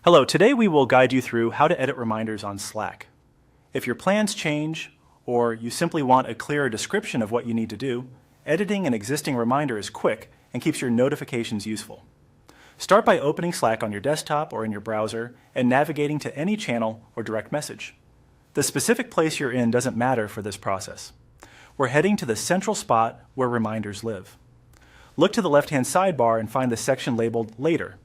Hello, today we will guide you through how to edit reminders on Slack. If your plans change or you simply want a clearer description of what you need to do, editing an existing reminder is quick and keeps your notifications useful. Start by opening Slack on your desktop or in your browser and navigating to any channel or direct message. The specific place you're in doesn't matter for this process. We're heading to the central spot where reminders live. Look to the left-hand sidebar and find the section labeled Later.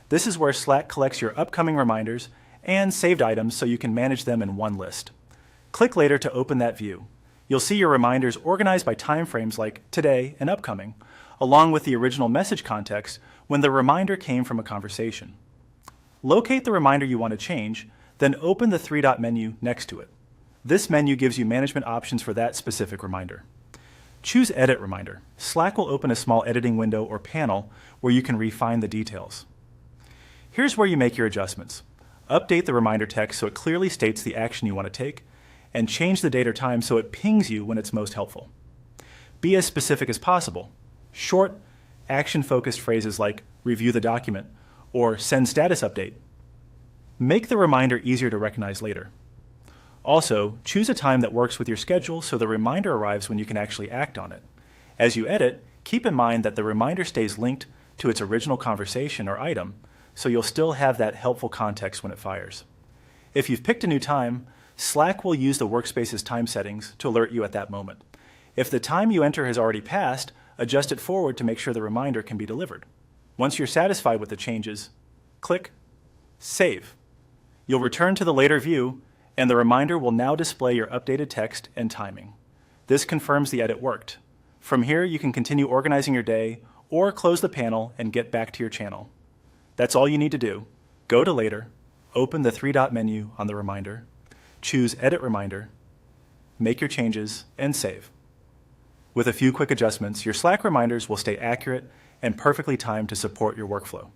This is where Slack collects your upcoming reminders and saved items so you can manage them in one list. Click Later to open that view. You'll see your reminders organized by time frames like today and upcoming, along with the original message context when the reminder came from a conversation. Locate the reminder you want to change, then open the three-dot menu next to it. This menu gives you management options for that specific reminder. Choose Edit Reminder. Slack will open a small editing window or panel where you can refine the details. Here's where you make your adjustments. Update the reminder text so it clearly states the action you want to take, and change the date or time so it pings you when it's most helpful. Be as specific as possible. Short, action-focused phrases like review the document or send status update. Make the reminder easier to recognize later. Also, choose a time that works with your schedule so the reminder arrives when you can actually act on it. As you edit, keep in mind that the reminder stays linked to its original conversation or item, so you'll still have that helpful context when it fires. If you've picked a new time, Slack will use the workspace's time settings to alert you at that moment. If the time you enter has already passed, adjust it forward to make sure the reminder can be delivered. Once you're satisfied with the changes, click Save. You'll return to the Later view, and the reminder will now display your updated text and timing. This confirms the edit worked. From here, you can continue organizing your day or close the panel and get back to your channel. That's all you need to do. Go to Later, open the three-dot menu on the reminder, choose Edit Reminder, make your changes, and save. With a few quick adjustments, your Slack reminders will stay accurate and perfectly timed to support your workflow.